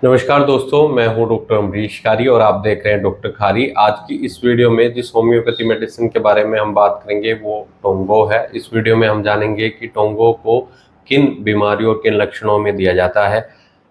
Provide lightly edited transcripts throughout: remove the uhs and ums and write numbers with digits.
नमस्कार दोस्तों, मैं हूं डॉक्टर अमरीश खारी और आप देख रहे हैं डॉक्टर खारी। आज की इस वीडियो में जिस होम्योपैथी मेडिसिन के बारे में हम बात करेंगे वो टोंगो है। इस वीडियो में हम जानेंगे कि टोंगो को किन बीमारियों और किन लक्षणों में दिया जाता है,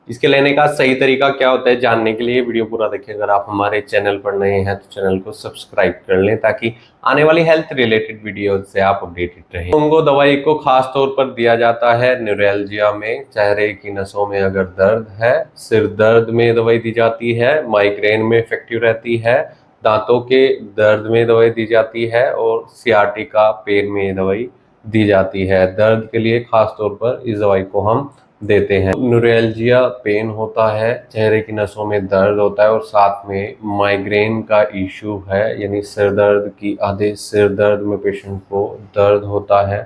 इसके लेने का सही तरीका क्या होता है। जानने के लिए वीडियो पूरा देखें। अगर आप हमारे चैनल पर नए हैं तो चैनल को सब्सक्राइब कर लें ताकि आने वाली हेल्थ रिलेटेड वीडियो से आप अपडेटेड रहें। टोंगो दवाई को खास तौर पर दिया जाता है न्यूरैल्जिया में, चेहरे की नसों में अगर दर्द है, सिर दर्द में दवाई दी जाती है, माइग्रेन में इफेक्टिव रहती है, दांतों के दर्द में दवाई दी जाती है और सियाटिका पेन में दवाई दी जाती है। दर्द के लिए खास तौर पर इस दवाई को हम देते हैं। न्यूरैल्जिया पेन होता है, चेहरे की नसों में दर्द होता है और साथ में माइग्रेन का इशू है, यानी सिर दर्द की आधे सिर दर्द में पेशेंट को दर्द होता है,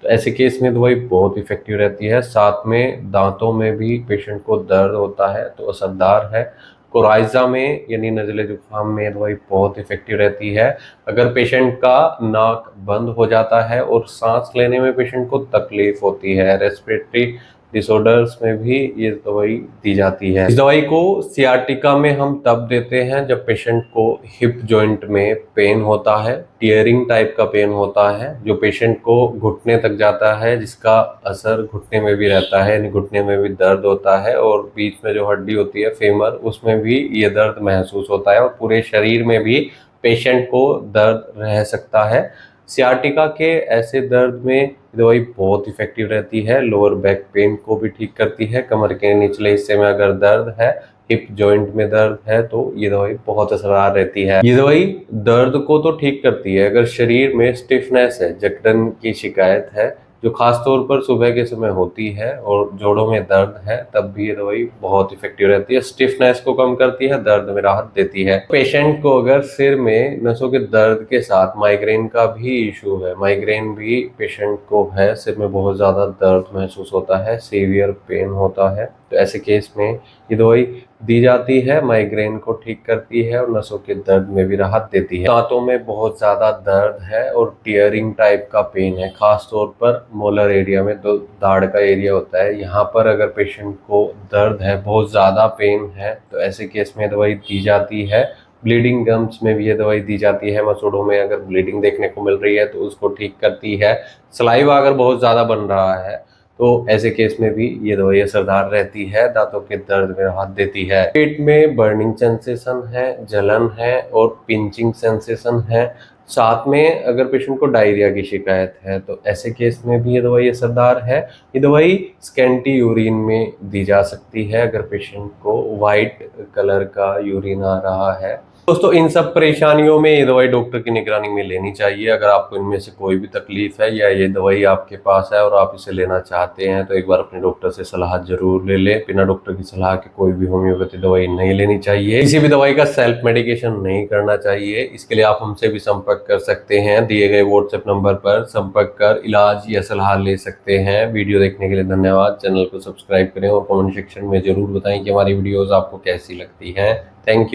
तो ऐसे केस में दवाई बहुत इफेक्टिव रहती है। साथ में दांतों में भी पेशेंट को दर्द होता है तो असरदार है। कोराइजा में यानी नज़ले जुकाम में दवाई बहुत इफेक्टिव रहती है। अगर पेशेंट का नाक बंद हो जाता है और सांस लेने में पेशेंट को तकलीफ होती है, रेस्पिरेटरी डिसऑर्डर्स में भी ये दवाई दी जाती है। इस दवाई को सियाटिका में हम तब देते हैं जब पेशेंट को हिप जॉइंट में पेन होता है, टियरिंग टाइप का पेन होता है जो पेशेंट को घुटने तक जाता है, जिसका असर घुटने में भी रहता है, यानी घुटने में भी दर्द होता है और बीच में जो हड्डी होती है फेमर, उसमें भी ये दर्द महसूस होता है और पूरे शरीर में भी पेशेंट को दर्द रह सकता है। सियाटिका के ऐसे दर्द में दवाई बहुत इफेक्टिव रहती है। लोअर बैक पेन को भी ठीक करती है। कमर के निचले हिस्से में अगर दर्द है, हिप जॉइंट में दर्द है तो ये दवाई बहुत असरदार रहती है। ये दवाई दर्द को तो ठीक करती है। अगर शरीर में स्टिफनेस है, जकड़न की शिकायत है जो खास तौर पर सुबह के समय होती है और जोड़ों में दर्द है, तब भी ये दवाई बहुत इफेक्टिव रहती है। स्टिफनेस को कम करती है, दर्द में राहत देती है। पेशेंट को अगर सिर में नसों के दर्द के साथ माइग्रेन का भी इशू है, माइग्रेन भी पेशेंट को है, सिर में बहुत ज़्यादा दर्द महसूस होता है, सीवियर पेन होता है, तो ऐसे केस में ये दवाई दी जाती है। माइग्रेन को ठीक करती है और नसों के दर्द में भी राहत देती है। दांतों में बहुत ज़्यादा दर्द है और टीयरिंग टाइप का पेन है, खास तौर पर मोलर एरिया में, तो दाढ़ का एरिया होता है, यहाँ पर अगर पेशेंट को दर्द है, बहुत ज़्यादा पेन है, तो ऐसे केस में दवाई दी जाती है। ब्लीडिंग गम्स में भी ये दवाई दी जाती है। मसूड़ों में अगर ब्लीडिंग देखने को मिल रही है तो उसको ठीक करती है। सलाइवा अगर बहुत ज़्यादा बन रहा है तो ऐसे केस में भी ये दवाई असरदार रहती है, दांतों के दर्द में राहत देती है। पेट में बर्निंग सेंसेशन है, जलन है और पिंचिंग सेंसेशन है, साथ में अगर पेशेंट को डायरिया की शिकायत है तो ऐसे केस में भी ये दवाई असरदार है। ये दवाई स्कैंटी यूरिन में दी जा सकती है अगर पेशेंट को वाइट कलर का यूरिन आ रहा है। दोस्तों, इन सब परेशानियों में ये दवाई डॉक्टर की निगरानी में लेनी चाहिए। अगर आपको इनमें से कोई भी तकलीफ है या ये दवाई आपके पास है और आप इसे लेना चाहते हैं तो एक बार अपने डॉक्टर से सलाह जरूर ले लें। बिना डॉक्टर की सलाह के कोई भी होम्योपैथी दवाई नहीं लेनी चाहिए। किसी भी दवाई का सेल्फ मेडिकेशन नहीं करना चाहिए। इसके लिए आप हमसे भी संपर्क कर सकते हैं। दिए गए व्हाट्सएप नंबर पर संपर्क कर इलाज या सलाह ले सकते हैं। वीडियो देखने के लिए धन्यवाद। चैनल को सब्सक्राइब करें और कमेंट सेक्शन में जरूर बताएं कि हमारी वीडियोज आपको कैसी लगती हैं। Thank you.